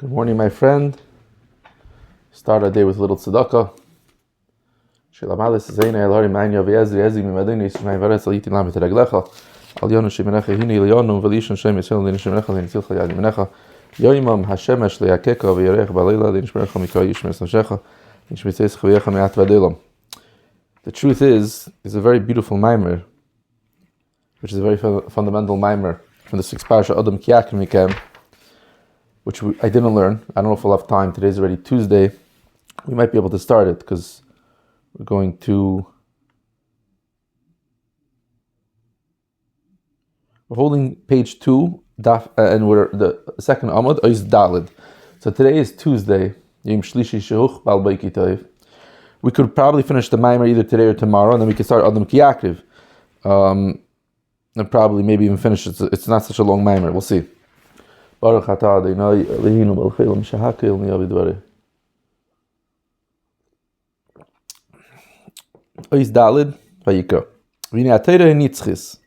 Good morning, my friend. Start our day with a little tzedakah. The truth is, there's a very beautiful mimer, which is a very fundamental mimer from the sixth parsha Adam Kiyak Mikem, which I didn't learn. I don't know if we'll have time. Today's already Tuesday. We might be able to start it because we're holding page 2, and we're the second Amud, Ois Dalid. So today is Tuesday. Yom Shlishi Shehuch Bal Baikitoiv. We could probably finish the Maimer either today or tomorrow, and then we could start Adam Kiyakriv. And probably maybe even finish it. It's not such a long Maimer. We'll see. Baruch atah Adonai Eloheinu melech haolam shehakel mi'avid dvarei. Ois Dalid Vayikrah. V'nei ha'Torah hi nitzchis.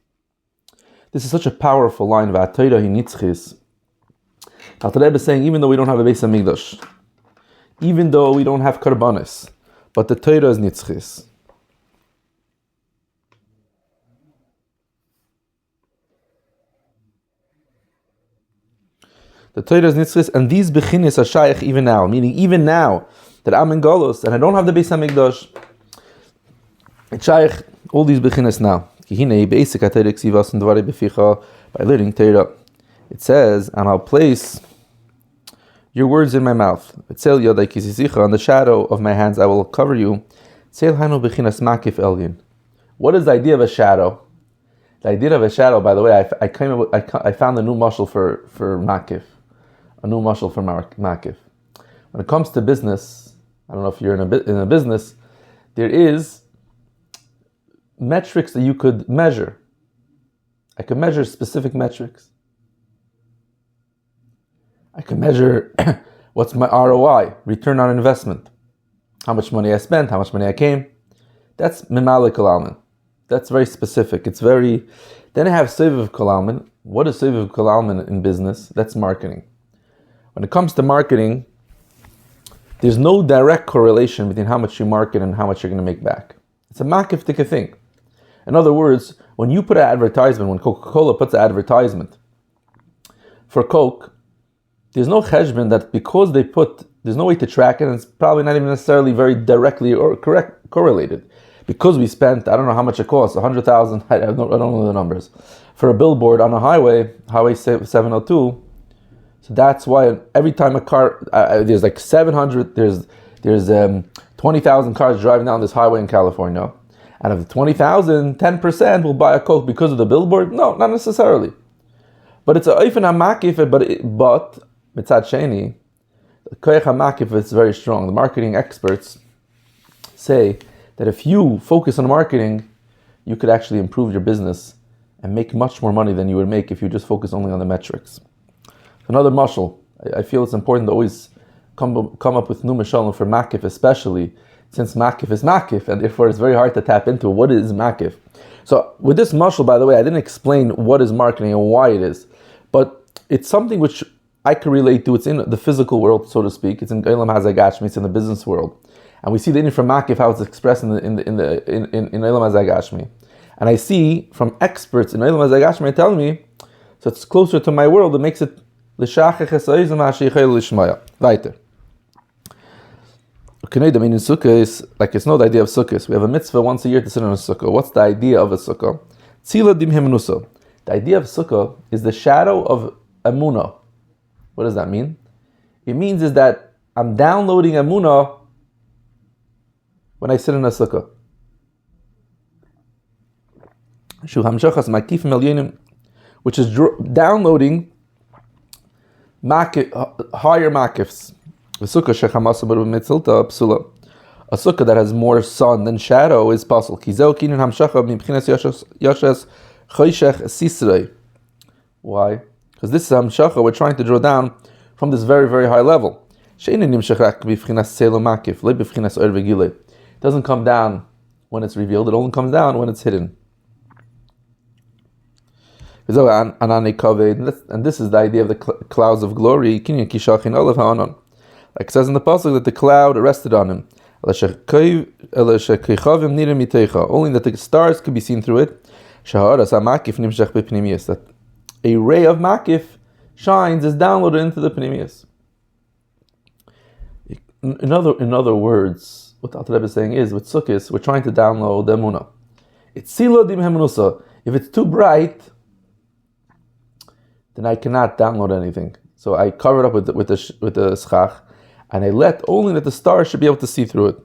This is such a powerful line. V'ha'Torah hi nitzchis. Alter Rebbe is saying, even though we don't have a Beis Hamikdash, even though we don't have karbanis, but the Torah is nitzchis. The Torah is nitzchis, and these bechinis are shaykh even now, meaning even now that I'm in Golos and I don't have the Beis Hamikdash, it's shaykh all these bechinis now. By learning Torah, it says, and I'll place your words in my mouth. On the shadow of my hands I will cover you. What is the idea of a shadow? The idea of a shadow, by the way, I found a new mashal for makif. A new mashal for makif. When it comes to business, I don't know if you're in a business, there is metrics that you could measure. I could measure specific metrics. I can measure what's my ROI, return on investment. How much money I spent, how much money I came. That's mimalik kalalman. That's very specific. It's very... Then I have seviv kalalman. What is seviv kalalman in business? That's marketing. When it comes to marketing, there's no direct correlation between how much you market and how much you're going to make back. It's a makif thing. In other words, when you put an advertisement, when Coca-Cola puts an advertisement for Coke, there's no cheshbon that because there's no way to track it, and it's probably not even necessarily very directly or correlated. Because we spent, I don't know how much it costs, 100,000, I don't know the numbers, for a billboard on a highway 702. So that's why every time a car, there's like 700, there's 20,000 cars driving down this highway in California. And of the 20,000, 10% will buy a Coke because of the billboard? No, not necessarily. But it's a oifen hamakif, but mitzad sheni, the koyach hamakif is very strong. The marketing experts say that if you focus on marketing, you could actually improve your business and make much more money than you would make if you just focus only on the metrics. Another mashal, I feel it's important to always come up with new mashalim for makif, especially since makif is makif, and therefore it's very hard to tap into what is makif. So with this mashal, by the way, I didn't explain what is marketing and why it is, but it's something which I can relate to. It's in the physical world, so to speak. It's in Eilam Hazagashmi. It's in the business world, and we see the in from makif how it's expressed in Eilam Hazagashmi. And I see from experts in Eilam Hazagashmi telling me, so it's closer to my world. It makes it l'shachach esoizim ha'sheichel l'shmaya. Weiter. I mean, in Sukkah, like it's not the idea of Sukkah. We have a mitzvah once a year to sit on a Sukkah. What's the idea of a Sukkah? Tzila dim himnusa. The idea of Sukkah is the shadow of Emunah. What does that mean? It means is that I'm downloading Emunah when I sit in a Sukkah. Which is downloading higher makifs. A sukkah that has more sun than shadow is possible. Why? Because this is hamshacha we're trying to draw down from this very, very high level. It doesn't come down when it's revealed, it only comes down when it's hidden. And this is the idea of the clouds of glory. Like it says in the pasuk that the cloud rested on him. Only that the stars could be seen through it. That a ray of makif shines, is downloaded into the pnimius. In other words, what the Alter Rebbe is saying is, with Sukkis, we're trying to download the Emunah. It's sila dim hemunusa. If it's too bright, then I cannot download anything. So I cover it up with the schach, and I let only that the stars should be able to see through it.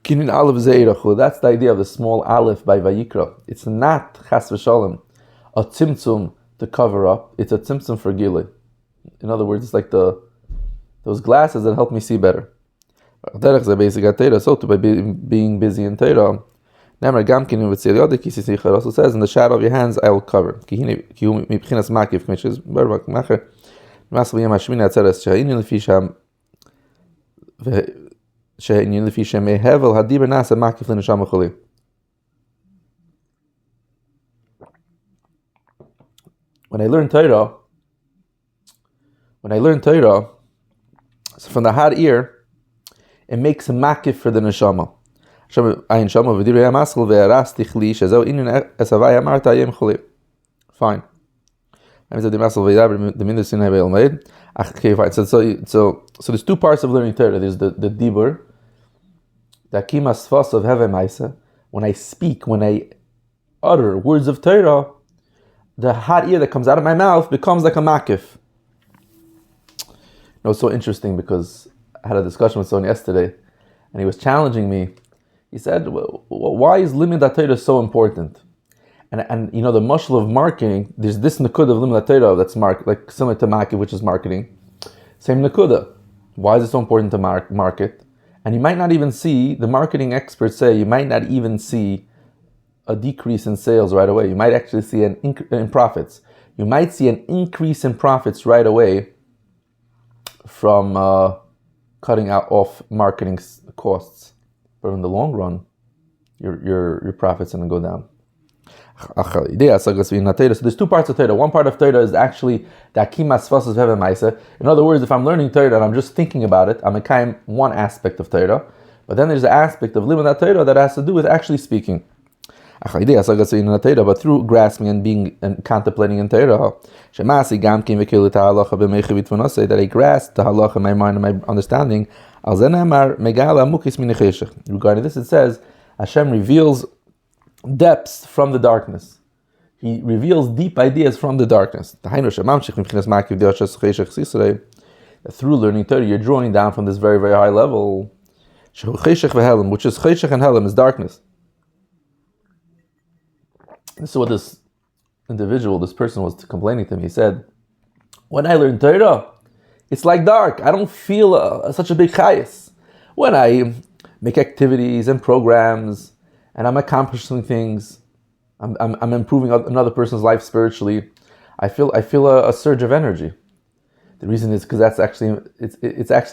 Kinin aleph zeirachu. That's the idea of the small aleph by Vayikra. It's not chas v'shalom, a tzimtzum to cover up. It's a tzimtzum for gilui. In other words, it's like those glasses that help me see better. So by being busy in Torah, it also says, in the shadow of your hands I will cover. When I learn Torah, so from the hot ear, it makes a makif for the neshama. Fine. Okay, fine. So there's two parts of learning Torah. There's the dibur, the akimas fas of heve maisa. When I speak, when I utter words of Torah, the hot ear that comes out of my mouth becomes like a makif. It's so interesting because I had a discussion with someone yesterday, and he was challenging me. He said, "Why is limud Torah so important?" And the mashal of marketing, there's this nakuda of limud Torah that's like similar to market, which is marketing. Same nakuda. Why is it so important to market? And you might not even see, the marketing experts say, you might not even see a decrease in sales right away. You might actually see an in profits. You might see an increase in profits right away from cutting off marketing costs, but in the long run, your profits are going to go down. So there's two parts of Torah. One part of Torah is actually the akimas fasas veve maisa. In other words, if I'm learning Torah and I'm just thinking about it, I'm a one aspect of Torah. But then there's the aspect of limud Torah that has to do with actually speaking. But through grasping and being and contemplating in Torah, that I grasp the halacha in my mind and my understanding. Regarding this, it says Hashem reveals depths from the darkness. He reveals deep ideas from the darkness. That through learning Torah, you're drawing down from this very, very high level, which is cheshech and helam, is darkness. This is what this person was complaining to me. He said, when I learn Torah, it's like dark. I don't feel such a big chayas. When I make activities and programs, and I'm accomplishing things, I'm improving another person's life spiritually, I feel a surge of energy. The reason is because it's actually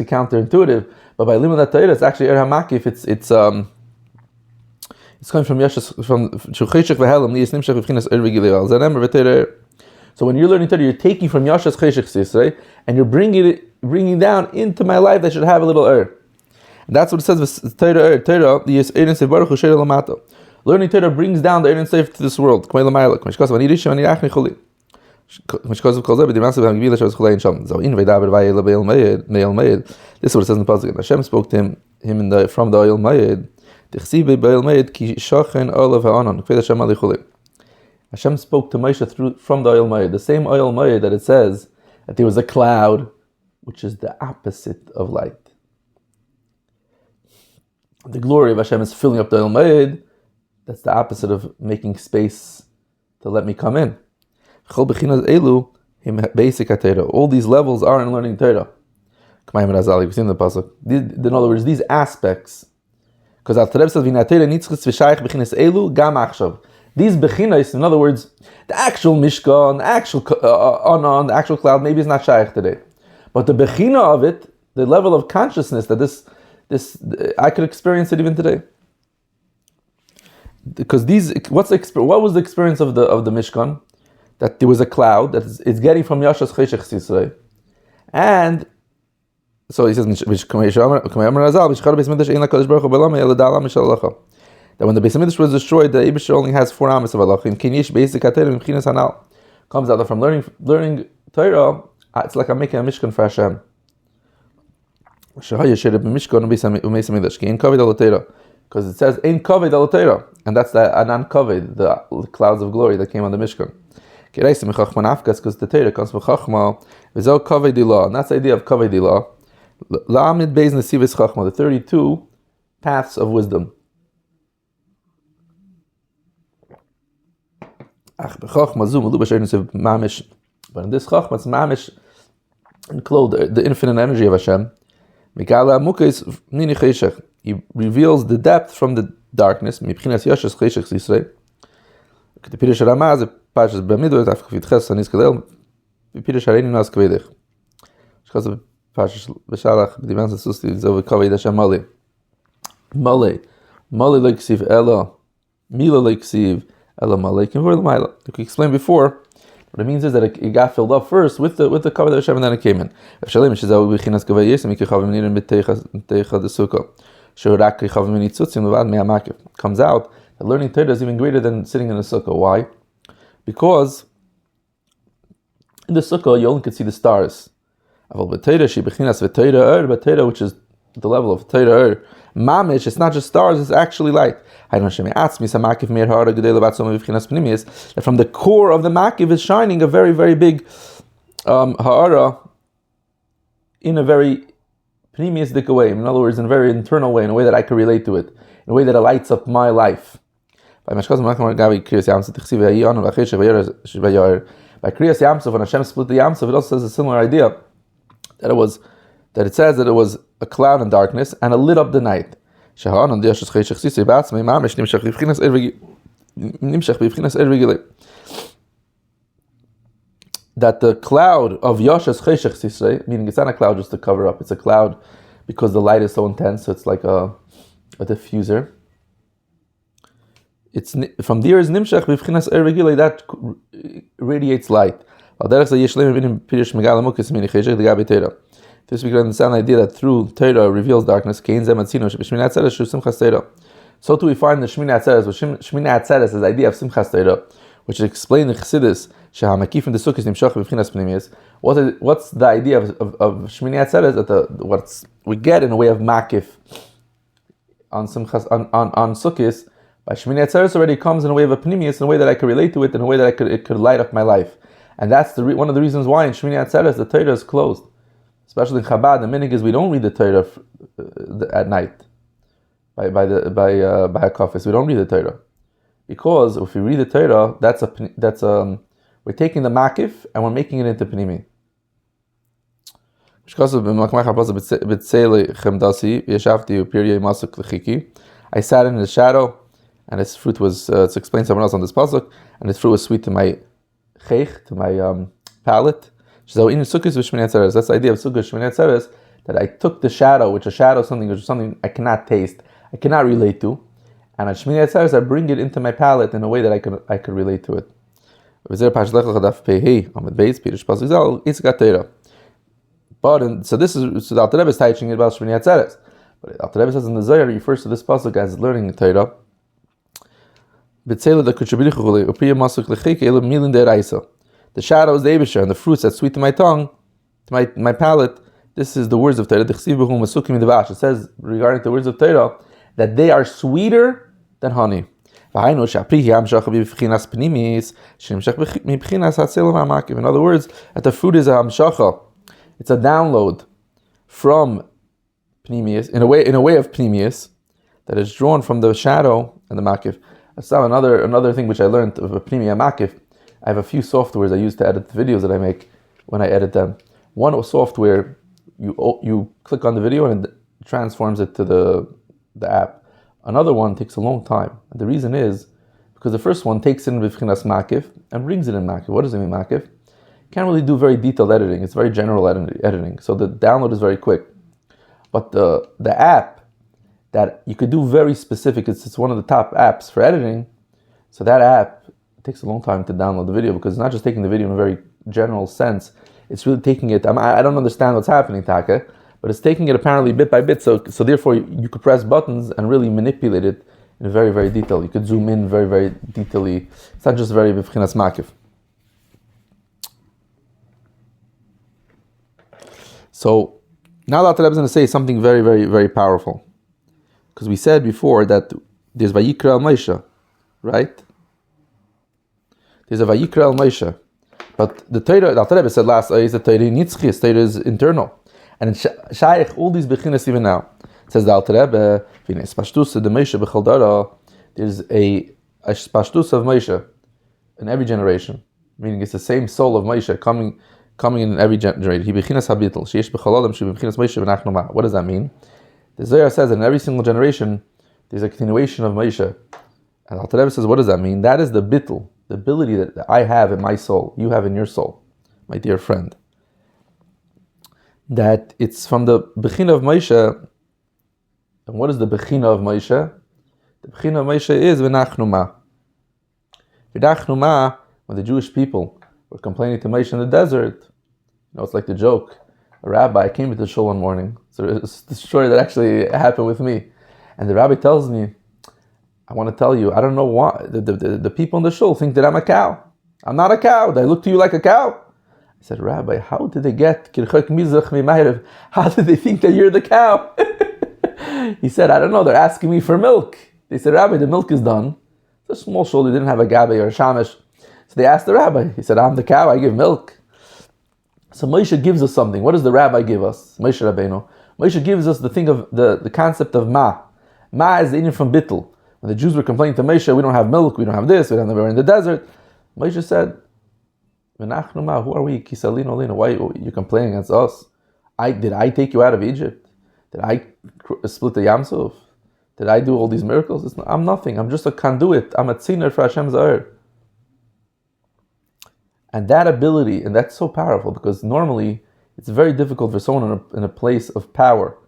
counterintuitive. But by limud Torah, it's actually makif. It's coming from Yashas, from Cheshech v'Helam liyisnimshach v'chinas ervigilei. So when you're learning Torah, you're taking from Yashas Cheshech Sisrei, and you're bringing down into my life that should have a little And that's what it says. Torah liyis erin sev baruch u'sher lamato. Learning Torah brings down the erin sev to this world. K'mei l'mayla. K'mei shkos v'ani rishon v'ani rachni chuli. K'mei shkos v'kol zeh b'dimasav v'hagvila shavas chulei in sham. Zo'in v'daber v'ayel be'el mayed. This is what it says in the pasuk. Hashem spoke to him from the oil mayed. Hashem spoke to Moshe from the oil mayed, the same oil mayed that it says that there was a cloud, which is the opposite of light. The glory of Hashem is filling up the oil mayed. That's the opposite of making space to let me come in. All these levels are in learning Torah. We've seen the pasuk. In other words, these aspects. Because Alter Rebbe says, these bechinos, in other words, the actual Mishkan, the actual Anan, the actual cloud, maybe is not shaykh today. But the bechina of it, the level of consciousness that this I could experience it even today. Because what was the experience of the Mishkan? that there was a cloud that it's getting from Yashas Cheshach Sisrei. And so he says that when the Beis Hamikdash was destroyed, the Eibusher only has 4 amas of halachim. Kinish basic hanal comes out that from learning Torah, it's like I'm making a mishkan for Hashem. Because it says in kavod al Torah, and that's the anan kavod, the clouds of glory that came on the mishkan. Because the Torah comes from chachma, and that's the idea of kavod ilah. The 32 paths of wisdom. But in this chachma, it's mamish enclosed the infinite energy of Hashem. He reveals the depth from the darkness. The Pirush Ramah is Parshas Bamidbar Tafkufit Ches Anis Kadel. Pirush Hareinu Nas Kvedich. Because of Parshas B'Shalach B'Divan Susti Zov Kaved Hashem Mali. Mali Leiksiv Ela Mila Leiksiv Ela Mali Kivur L'Maila. Like we explained before, what it means is that it got filled up first with the Kaved Hashem and then it came in. Avshalem Shizau B'Chinas Kaved Yisem Mikichavim Nirin B'Teicha Desukah. Comes out that learning Torah is even greater than sitting in a sukkah. Why? Because in the sukkah you only can see the stars. But Torah, which is the level of Torah, mamish, it's not just stars, it's actually light. That from the core of the makiv is shining a very, very big ha'ara in a very pneumistic way, in other words, in a very internal way, in a way that I can relate to it, in a way that it lights up my life. By Kriyas Yamsuf, when Hashem split the Yamsuf, it also says a similar idea, that it says that it was a cloud and darkness, and it lit up the night. That the cloud of Yashas Cheshach Sisrei, meaning it's not a cloud just to cover up, it's a cloud because the light is so intense, so it's like a diffuser. It's from there is Nimshach B'Chinas Er Regilei, that radiates light. This we can understand the idea that through Torah reveals darkness. So too we find the Shmini Atzeres, which Shmini Atzeres is the idea of Simchas Torah, which is explained in Chassidus. What's the idea of Shmini Atzeres? That what we get in a way of makif on Simchas on Sukkis, by Shmini Atzeres already comes in a way of a pnimius, in a way that I could relate to it, in a way that it could light up my life. And that's one of the reasons why in Shmini Atzeres the Torah is closed. Especially in Chabad, the minig is we don't read the Torah at night by Hakafis. We don't read the Torah because if we read the Torah, we're taking the makif and we're making it into pnimi. I sat in the shadow, and its fruit was to explain someone else on this pasuk, and its fruit was sweet to my cheich, to my palate. So in Sukkot Shmini Atzeres, that's the idea of Sukkot Shmini Atzeres, that I took the shadow, which a shadow is something I cannot taste, I cannot relate to, and at Shmini Atzeres I bring it into my palate in a way that I could relate to it. But so this is so the Alter Rebbe is teaching about Shmini Atzeres, but the Alter Rebbe says in the Zohar, he refers to this pasuk as learning Torah. The shadow is the Eibusher, and the fruits that's sweet to my tongue, to my palate, this is the words of Torah. It says regarding the words of Torah that they are sweeter than honey. In other words, that the fruit is a hamshacha. It's a download from pnimius, in a way of pnimius, that is drawn from the shadow and the makif. So another thing which I learned of a pnimi makif, I have a few softwares I use to edit the videos that I make when I edit them. One software, you click on the video and it transforms it to the app. Another one takes a long time. And the reason is because the first one takes in B'Chinas Makif and brings it in Makif. What does it mean, Makif? Can't really do very detailed editing. It's very general editing. So the download is very quick. But the app that you could do very specific, it's one of the top apps for editing. So that app It takes a long time to download the video because it's not just taking the video in a very general sense. It's really taking it. I don't understand what's happening, Taka, but it's taking it apparently bit by bit. So therefore, you could press buttons and really manipulate it in a very, very detail. You could zoom in very, very detailedly. It's not just very b'chinas makif. So now the Alter Rebbe is going to say something very, very, very powerful. Because we said before that there's Vayikrah al Moshe, right? There's a Vayikrah al Moshe. But the Torah, the Alter Rebbe said last, is the Torah nitzchis, Torah is internal. And it's shaykh all these bechinas even now. It says the Alter Rebbe, there's a spashtus of Moshe in every generation. Meaning it's the same soul of Moshe coming in every generation. What does that mean? The Zohar says that in every single generation, there's a continuation of Moshe. And Alter Rebbe says, what does that mean? That is the bittul, the ability that I have in my soul, you have in your soul, my dear friend. That it's from the Bechina of Moshe. And what is the Bechina of Moshe? The Bechina of Moshe is V'nachnu ma. V'nachnu ma, when the Jewish people were complaining to Moshe in the desert, it's like the joke. A rabbi came into the shul one morning. So it's the story that actually happened with me. And the rabbi tells me, I want to tell you, I don't know why. The people in the shul think that I'm a cow. I'm not a cow. They look to you like a cow. I said, Rabbi, how did they get Kirchak Mizrach Mimayrev? How did they think that you're the cow? He said, I don't know. They're asking me for milk. They said, Rabbi, the milk is done. It's a small shul. They didn't have a gabe or a shamish. So they asked the rabbi. He said, I'm the cow. I give milk. So Moshe gives us something. What does the rabbi give us? Moshe Rabbeinu. Moshe gives us the thing of the concept of ma. Ma is the Indian from bittul. When the Jews were complaining to Moshe, we don't have milk, we don't have this, we're in the desert. Moshe said, V'nachnu ma, who are we? Kisalino lino. Why are you complaining against us? Did I take you out of Egypt? Did I split the Yam Suf? Did I do all these miracles? I'm nothing. I'm just a conduit. I'm a tziner for Hashem's Zahir. And that ability, and that's so powerful because normally it's very difficult for someone in a place of power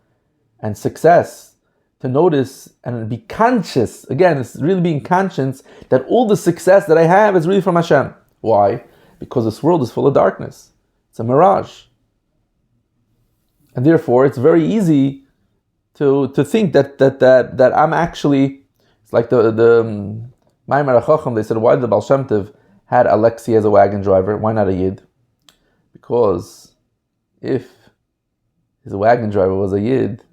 and success to notice and be conscious. Again, it's really being conscious that all the success that I have is really from Hashem. Why? Because this world is full of darkness. It's a mirage. And therefore, it's very easy to think that I'm actually, it's like the Maimar HaChacham, they said, why did the Baal Shem Tov had Alexei as a wagon driver? Why not a Yid? Because if his wagon driver was a Yid,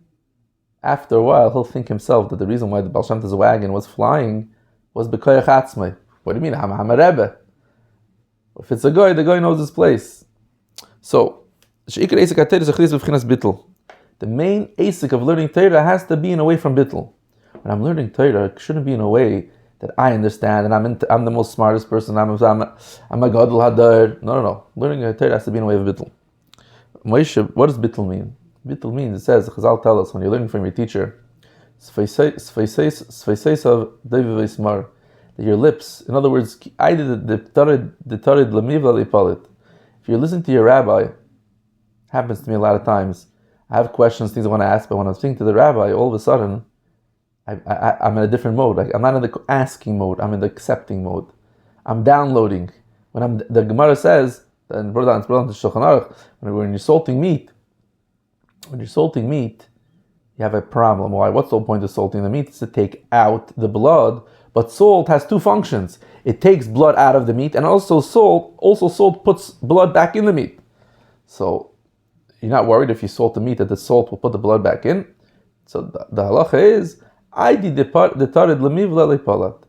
after a while he'll think himself that the reason why the Baal Shem Tov's wagon was flying was b'koyach atzmai. What do you mean? I'm a Rebbe. If it's a guy, the guy knows his place. So, the main asik of learning Torah has to be in a way from bittul. When I'm learning Torah, it shouldn't be in a way that I understand and I'm the most smartest person. I'm a gadol hadar. No. Learning Torah has to be in a way of bittul. Moshe, what does bittul mean? Bittul means, it says, Chazal tell us, when you're learning from your teacher, that your lips, in other words, if you're listening to your rabbi, happens to me a lot of times, I have questions, things I want to ask, but when I'm speaking to the rabbi, all of a sudden, I'm in a different mode. Like, I'm not in the asking mode, I'm in the accepting mode. I'm downloading. The Gemara says, and when you're salting meat, you have a problem. Why? What's the whole point of salting the meat? It's to take out the blood. But salt has two functions. It takes blood out of the meat, and also salt puts blood back in the meat. So you're not worried if you salt the meat that the salt will put the blood back in. So the halacha is, I did the tarid lemivla lepalat.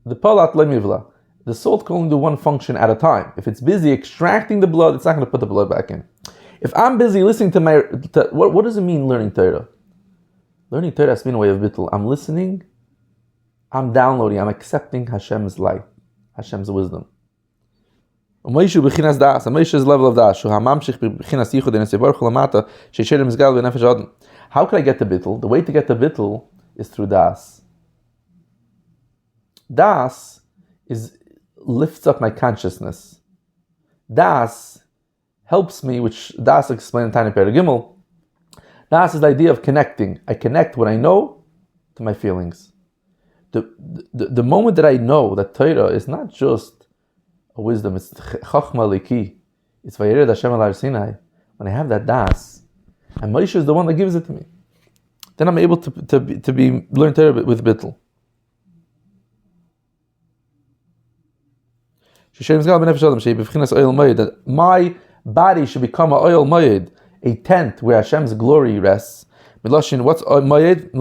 The palat lemivla. The salt can only do one function at a time. If it's busy extracting the blood, it's not going to put the blood back in. If I'm busy listening to what does it mean learning Torah? Learning Torah has been a way of bittul. I'm listening, I'm downloading, I'm accepting Hashem's light, Hashem's wisdom. Moshe's level of das. How can I get to bittul? The way to get to bittul is through das. Das lifts up my consciousness. Das helps me, which Das explained in Tanya Perek Gimel. Das is the idea of connecting. I connect what I know to my feelings. The moment that I know that Torah is not just a wisdom, it's Chachma Liki, it's Vayered Hashem al Har Sinai. When I have that das, and Moshe is the one that gives it to me, then I'm able to learn Torah with bittul. That my body should become an oil mayed, a tent where Hashem's glory rests. What's mayed? Mayed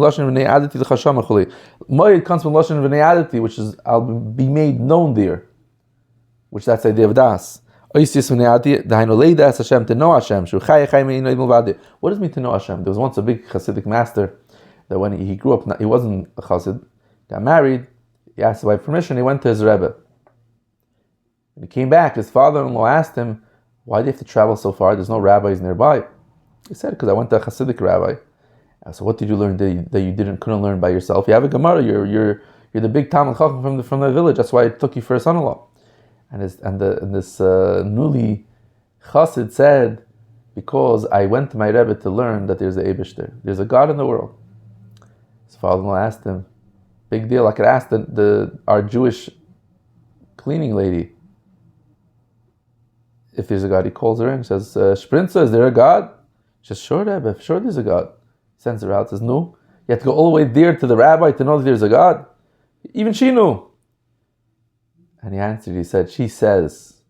comes from lashon v'ne'adati, which is I'll be made known there, which that's the idea of das. What does it mean to know Hashem? There was once a big Hasidic master that when he grew up, he wasn't a Chassid, got married, he asked his wife permission, he went to his Rebbe. When he came back, his father-in-law asked him, why do you have to travel so far? There's no rabbis nearby. He said, because I went to a Hasidic rabbi. So what did you learn that you couldn't learn by yourself? You have a Gemara, you're the big Talmud Chacham from the village, that's why I took you for a son-in-law. And this newly Chassid said, because I went to my Rebbe to learn that there's a Eibishter, there's a God in the world. His father-in-law asked him, big deal, I could ask our Jewish cleaning lady if there's a God. He calls her in, says, Sprinza, is there a God? She says, sure Rebbe, sure there's a God. He sends her out, says, no, you have to go all the way there to the rabbi to know that there's a God. Even she knew. And he answered, he said, she says,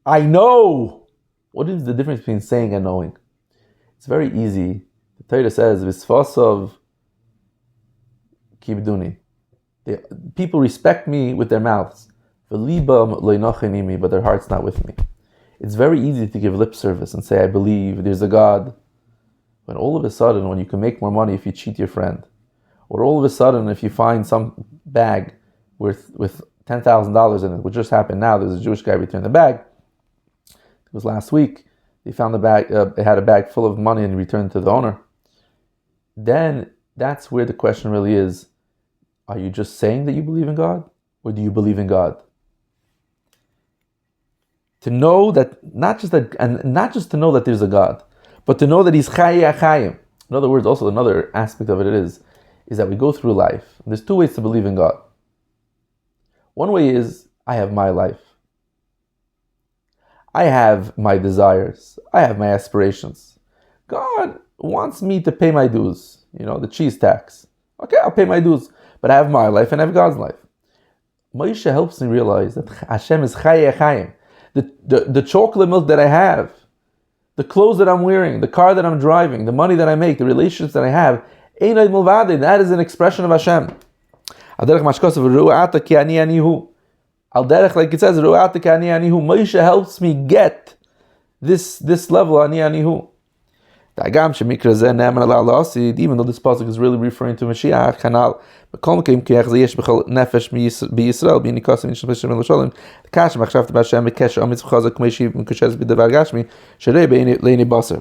I know. What is the difference between saying and knowing? It's very easy. The Torah says, Visfosov kibduni. People respect me with their mouths, but their heart's not with me. It's very easy to give lip service and say, I believe there's a God, when all of a sudden, when you can make more money if you cheat your friend, or all of a sudden if you find some bag with $10,000 in it, which just happened now. There's a Jewish guy returned the bag. It was last week. He found the bag. It had a bag full of money and he returned it to the owner. Then that's where the question really is: are you just saying that you believe in God, or do you believe in God? To know that not just to know that there's a God, but to know that He's Chayei HaChayim. In other words, also another aspect of it is that we go through life. There's two ways to believe in God. One way is, I have my life. I have my desires. I have my aspirations. God wants me to pay my dues, the cheese tax. Okay, I'll pay my dues. But I have my life and I have God's life. Moshe helps me realize that Hashem is Chayei HaChayim. The chocolate milk that I have, the clothes that I'm wearing, the car that I'm driving, the money that I make, the relationships that I have, that is an expression of Hashem. Like it says, Moshe helps me get this level, ani anihu. Even though this pasuk is really referring to Mashiach,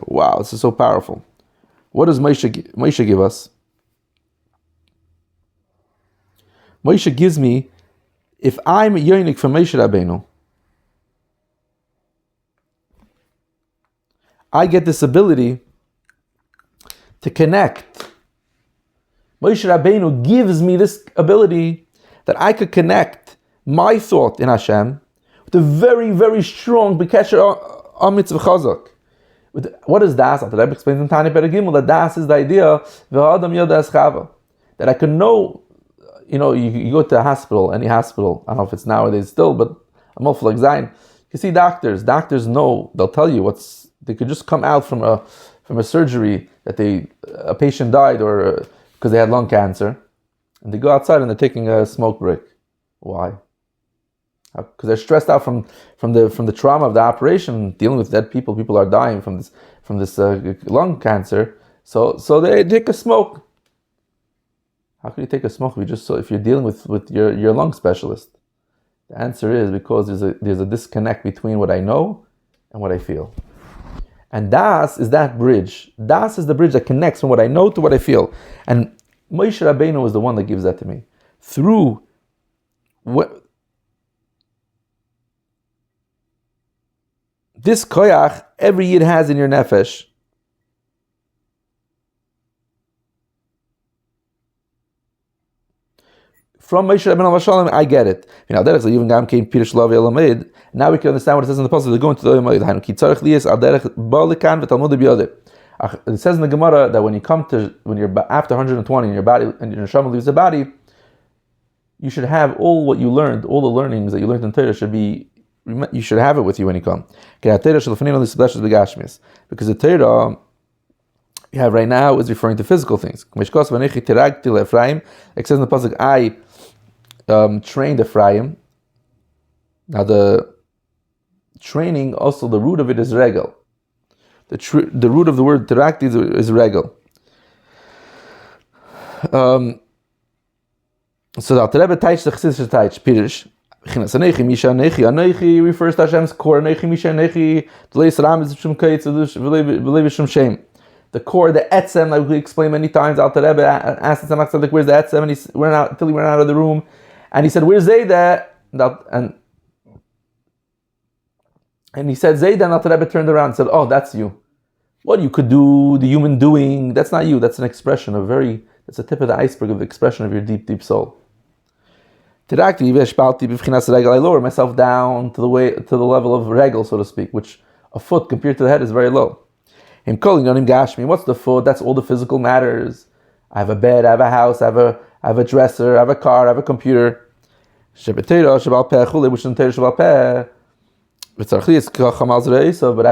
wow, this is so powerful. What does Moshe give us? Moshe gives me, if I'm yonik from Moshe Rabbeinu, I get this ability to connect. Moshe Rabbeinu gives me this ability that I could connect my thought in Hashem with a very, very strong B'kesher Amitzvah Chazak. What is das? The Rebbe explains in Tani Perek Gimel that das is the idea that I can know. You go to a hospital, any hospital, I don't know if it's nowadays still, but I'm awful like Zion. You see doctors know, they'll tell you they could just come out from a surgery that a patient died or because they had lung cancer, and they go outside and they're taking a smoke break. Why? Because they're stressed out from the trauma of the operation, dealing with dead people. People are dying from this lung cancer. So they take a smoke. How can you take a smoke if you're dealing with your lung specialist? The answer is because there's a disconnect between what I know and what I feel. And Das is that bridge. Das is the bridge that connects from what I know to what I feel. And Moshe Rabbeinu is the one that gives that to me. Through this koyach every yid has in your nefesh. from Moshe Rabbeinu Shalom, I get it. Now we can understand what it says in the passage. They're going to the Olam Hayed. It says in the Gemara that when you're after 120 and your body and your neshama leaves the body, you should have all what you learned, all the learnings that you learned in Torah you should have it with you when you come. Because the Torah you have right now is referring to physical things. It says in the pasuk, I trained Ephraim. Now the training, also the root of it is regel. The root of the word terakti is regel. So the Alter Rebbe teach the Chassidus teach Pirish. Anechi Misha Anechi Anechi refers to Hashem's core. Anechi Misha Anechi Tleis Ram is Shum Kaitz V'Lev Shum Shem. The core, the etzem, like we explained many times. Alter Rebbe asked the Tzemach Tzedek, "Where's the etzem?" And he ran out until he ran out of the room, and he said, "Where's Zayda?" And he said Zayda, and Alter Rebbe turned around and said, "Oh, that's you. What you could do, the human doing, that's not you. That's an expression, that's the tip of the iceberg of the expression of your deep, deep soul." I lower myself down to the level of regel, so to speak, which a foot compared to the head is very low. Him calling on him gashmi. What's the foot? That's all the physical matters. I have a bed, I have a house, I have a dresser, I have a car, I have a computer. But I have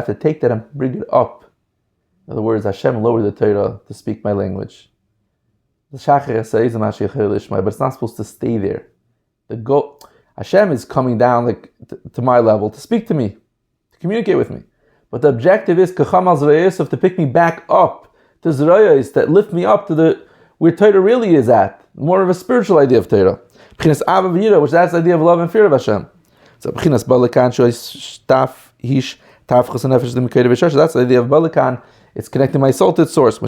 to take that and bring it up. In other words, Hashem lowered the Torah to speak my language. The Shachar says, but it's not supposed to stay there. Hashem is coming down to my level to speak to me, to communicate with me. But the objective is to pick me back up to Zerayos, to lift me up to where Torah really is at. More of a spiritual idea of Torah. Which that's the idea of love and fear of Hashem. So that's the idea of Balikan. It's connecting my soul to its source. When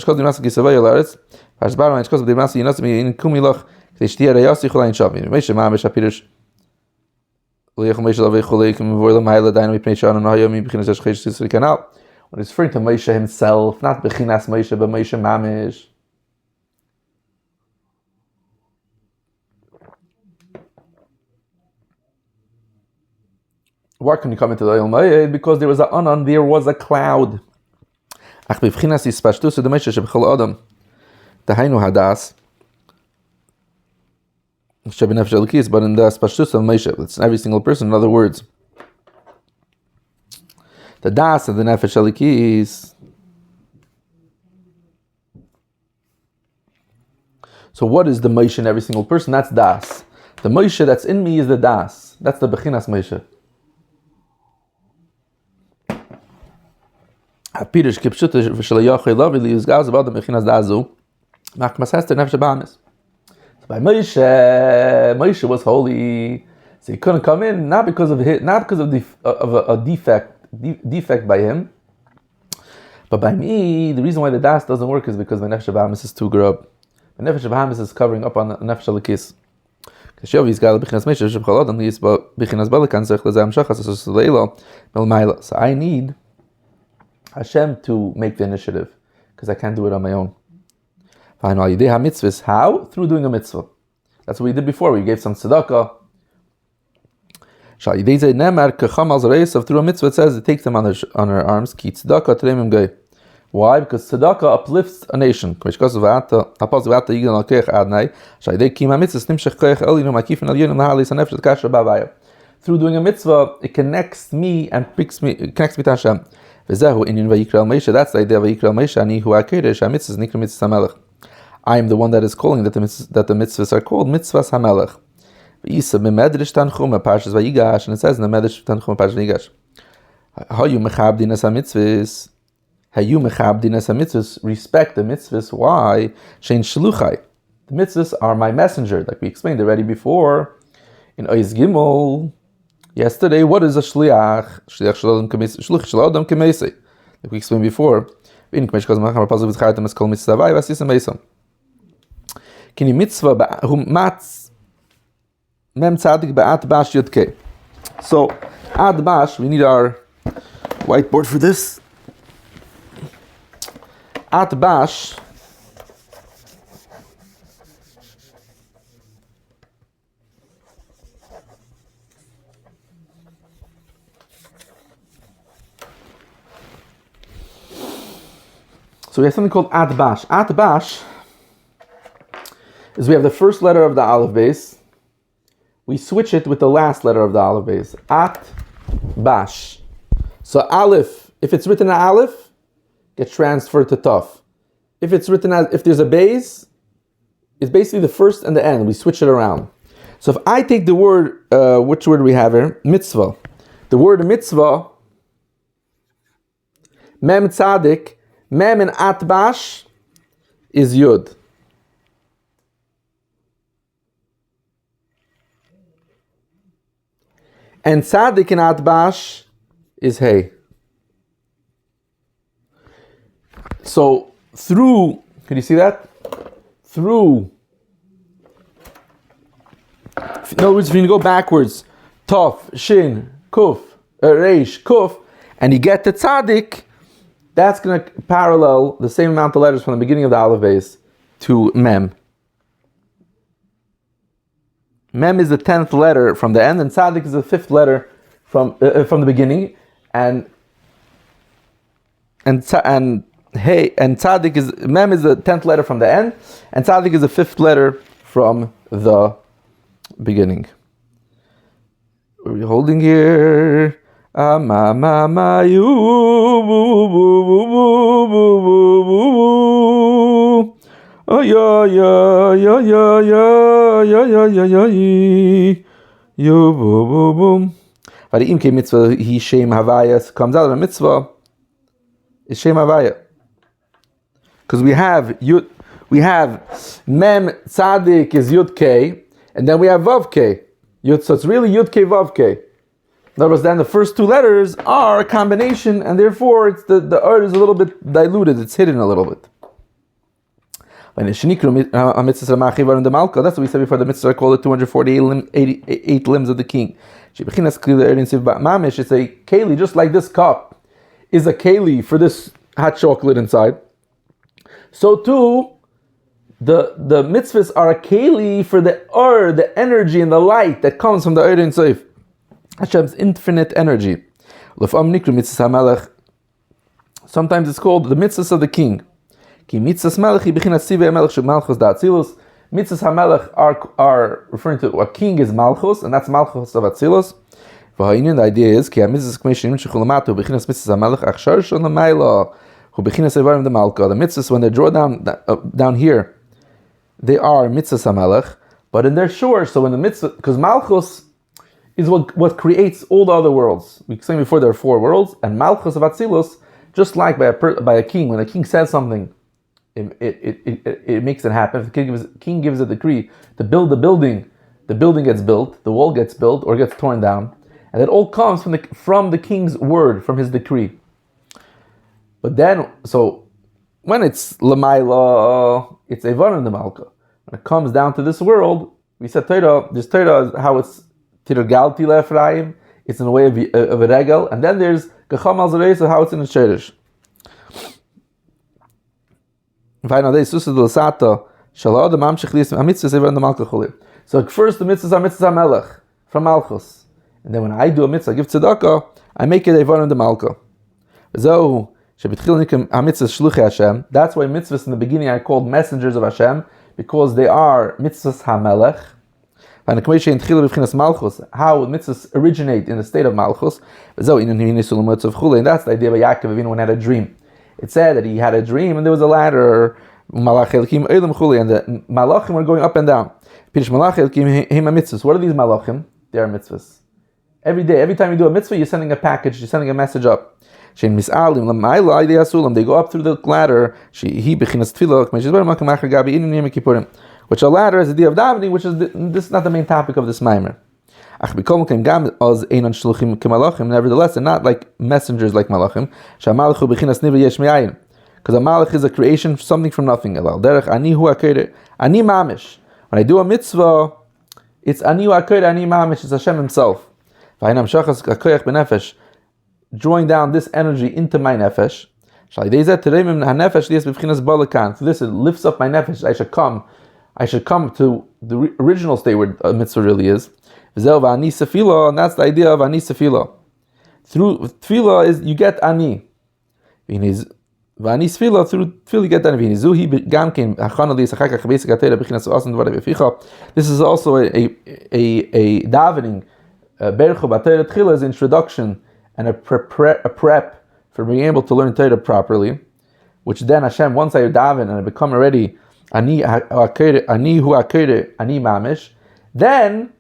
it's referring to Moshe himself, not Bechinas Moshe, but Moshe Mamish. Why can you come into the Olam Hayed? Because there was a cloud. But in the Spashtus of Moshe, it's every single person. In other words, the Das of the Nefesh Alikis. So what is the Moshe in every single person? That's Das. The Moshe that's in me is the Das. That's the Bechinas Moshe. Hapirish kipshut v'shalayachei lavili yizgaz about the Bechinas Dazu. Machmas Hester Nefesh Bahamis. By Moshe was holy, so he couldn't come in not because of a defect by him, but by me. The reason why the das doesn't work is because my nefesh habahamis is too grub. My nefesh habahamis is covering up on the nefesh alikis. So I need Hashem to make the initiative because I can't do it on my own. How? Through doing a mitzvah. That's what we did before. We gave some tzedakah. Through a mitzvah, it says it takes them on her arms. Why? Because tzedakah uplifts a nation. Through doing a mitzvah, it connects me and connects me to Hashem. That's the idea of Vayikra Moshe. I am the one that is calling that the mitzvahs are called mitzvahs hamelech. Parshas Vayigash, and it says in the Medrash Tanchum Parshas Vayigash, Hayu mechabdinas hamitzvahs. Hayu mechabdinas hamitzvahs. Respect the mitzvahs. Why? Shein shluchai. The mitzvahs are my messenger, like we explained already before in Ois Gimel. Yesterday, what is a shliach? Shliach shel adam k'meisei. Like we explained before. Kini mitzvah matz mem tzadik ba'at bash yudke. So ad bash, we need our whiteboard for this. At bash So we have something called atbash. Atbash is we have the first letter of the aleph base. We switch it with the last letter of the aleph base. Atbash. So aleph, if it's written as aleph, gets transferred to taf. If it's written as, if there's a base, it's basically the first and the end. We switch it around. So if I take the word, which word do we have here? Mitzvah. The word mitzvah, mem tzadik, mem in atbash is yud. And tzadik in atbash is hey. So through, can you see that? Through, in other words, if you go backwards, Tov, Shin, Kuf, Reish, Kuf, and you get to Tzadik, that's going to parallel the same amount of letters from the beginning of the aleph base to Mem. Mem is the 10th letter from the end, and Tzadik is the 5th letter from the beginning, and hey, and Tzadik is, Mem is the 10th letter from the end, and Tzadik is the 5th letter from the beginning. What are we holding here? You. Oh yeah. You boom. But the imke mitzvah he shem havayas comes out of a mitzvah is shem havaya. Because we have mem tzadik is yud k, and then we have vav k. Yud, so it's really yud k vav k. In other words, then the first two letters are a combination, and therefore it's the art is a little bit diluted. It's hidden a little bit. That's what we said before. The mitzvah are called the 248 limbs of the king. It's a keli, just like this cup is a keli for this hot chocolate inside. So too, the mitzvahs are a keli for the energy and the light that comes from the Eir Ein Sof. Hashem's infinite energy. Sometimes it's called the mitzvahs of the king. Mitzvahs HaMelech are referring to a king is Malchus, and that's Malchus of Atzilus. The idea is the mitzvahs, when they draw down here, they are mitzvahs HaMelech, but in their shore, so when the mitzvah, because Malchus is what creates all the other worlds. We explained before there are 4 worlds, and Malchus of Atzilus, just like by a king, when a king says something, it makes it happen. If the king gives a decree to build the building gets built, the wall gets built or gets torn down, and it all comes from the king's word, from his decree. But then, so when it's Lamaila, it's Evan and the Malka. When it comes down to this world, we said Torah is how it's Tirgalti Lefraim, it's in a way of a regel, and then there's Gacham al Zareis, how it's in a Sherish. So first the mitzvahs are mitzvahs HaMelech from Malchus, and then when I do a mitzvah, I give tzedakah, I make it Evan the Malka. That's why mitzvahs in the beginning are called messengers of Hashem, because they are mitzvahs HaMelech. How mitzvahs originate in the state of Malchus. And that's the idea of Yaakov Avinu when he had a dream. It said that he had a dream and there was a ladder, and the malachim were going up and down. What are these malachim? They are mitzvahs. Every day, every time you do a mitzvah, you're sending a package, you're sending a message up. They go up through the ladder, which a ladder is the day of davening, which is this is not the main topic of this mimer. Nevertheless, they're not like messengers like malachim. Because a malach is a creation, something from nothing. When I do a mitzvah, it's ani hu hakore, ani mamish, it's Hashem Himself. Drawing down this energy into my nefesh. So this it lifts up my nefesh. I should come to the original state where a mitzvah really is. And that's the idea of ani sefila. Through tefillah is you get ani. V'ani sfila, through tefillah you get that nivini. Zuhi gamkin hachana li yisachakach b'esik atera b'chinas asan dvarim b'ficha. This is also a davening. Berchu b'atera tchila is introduction and a prep for being able to learn Torah properly, which then Hashem, once I daven and I become already ani hu akere ani mamish, then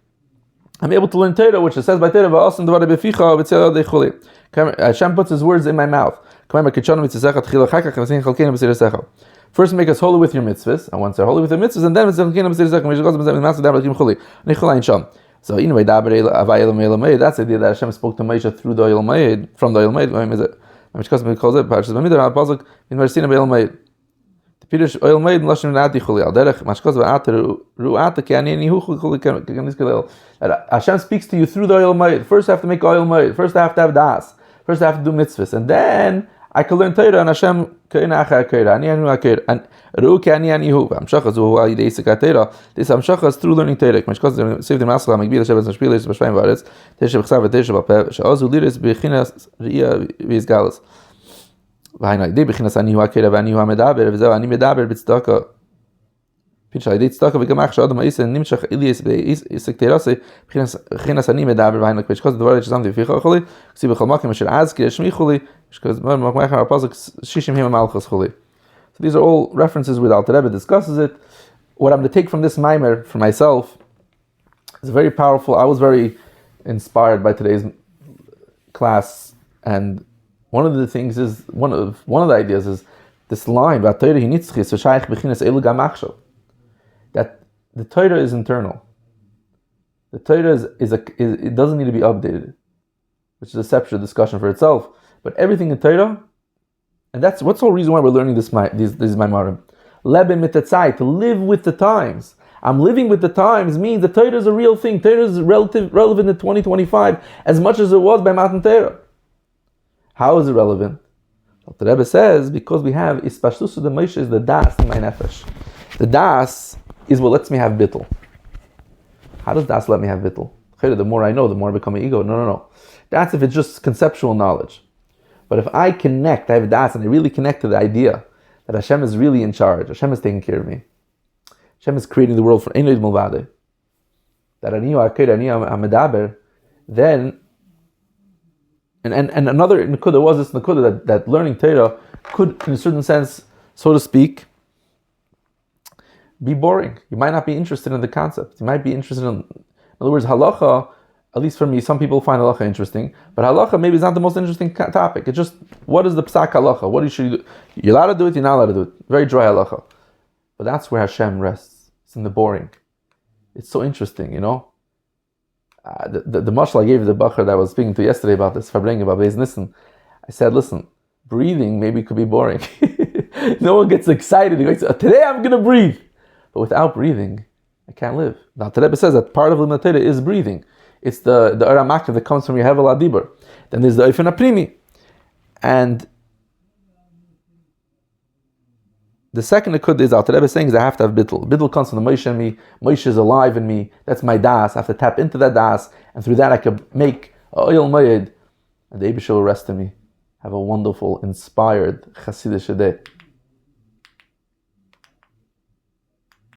I'm able to learn Torah, which it says by Torah v'asan dvarim b'ficha v'tzeh dechuli. Hashem puts His words in my mouth. First, make us holy with your mitzvahs, and once they're holy with your mitzvahs, and then so anyway, that's the idea that Hashem spoke to Moshe through the Oyel Moed, from the Oyel Moed. The Pirush Oyel Moed Lashon Nati Chuli Al Derech Mashkos Va'ater Ru'ata Ki Ani Ani Hu Chuli Chuli. Hashem speaks to you through the Oyel Moed. First, I have to make Oyel Moed. First, I have to have das. First, I have to do mitzvahs, and then I can learn Torah. And Hashem Keina Acha Keira Ani Anu Akeir and Ru Ki Ani Ani Hu. Amshachas Hu Hu Yidei Isik Torah. This Amshachas through learning Torah. Mashkos Save the Masla Magbil Hashem Shpilis B'Shvaim Varetz Teshav Chsav Teshav B'Pev She'azu Liris B'Chinas Ria V'Izgalas. V'Hainai Dei B'Chinas Ani Hu Akeira V'Ani Hu Amedaber V'Zeh Ani Medaber B'Tzedakah. Pitch I did tzedakah v'gamach she'adam ha'isa nimshach Elias b'Isik Terase b'chinas ani medaber v'hainok b'shkos d'var sh'zamti v'ficha choli k'si b'chol makim asher azki shmi choli b'shkos m'achmach ha'pazak shishim hima malchus choli. So these are all references where the Alter Rebbe discusses it. What I'm to take from this mimer for myself is very powerful. I was very inspired by today's class, and one of the things is one of the ideas is this line that the Torah is internal. The Torah is it doesn't need to be updated, which is a separate discussion for itself. But everything in Torah, and what's the whole reason why we're learning these Maimarim. Leben mitatzai, to live with the times. I'm living with the times means the Torah is a real thing. Torah is relevant in 2025 as much as it was by Matan Torah. How is it relevant? What the Rebbe says, because we have Ispashtusu de Moshe is the das in my nefesh. The das is what lets me have bittul. How does das let me have bittul? The more I know, the more I become an ego. No. That's if it's just conceptual knowledge. But if I connect, I have das, and I really connect to the idea that Hashem is really in charge, Hashem is taking care of me, Hashem is creating the world for Einoid Mulvade, that Ani Akir, Ani Amedaber, then, and another Nikuda was this Nikuda that learning Torah could, in a certain sense, so to speak, be boring. You might not be interested in the concept. You might be interested in other words, halacha, at least for me, some people find halacha interesting, but halacha maybe is not the most interesting topic. It's just, what is the psak halacha? What should you do? You're allowed to do it, you're not allowed to do it. Very dry halacha. But that's where Hashem rests. It's in the boring. It's so interesting, you know? The mashal I gave the bacher that I was speaking to yesterday about this, Fabring, about Beis Nissen, I said, listen, breathing maybe could be boring. No one gets excited. He goes, today I'm going to breathe. But without breathing, I can't live. Now, the Rebbe says that part of Limud Torah is breathing. It's the Aramak that comes from your Hevel Adibur. Then there's the Oifen Aprimi. And the second Nikud is, Alter Rebbe saying, is I have to have Bittul. Bittul comes from the Moshe in me. Moshe is alive in me. That's my das. I have to tap into that das. And through that I can make Oyel Moed. And the Eibusha will rest in me. Have a wonderful, inspired Chassidish day.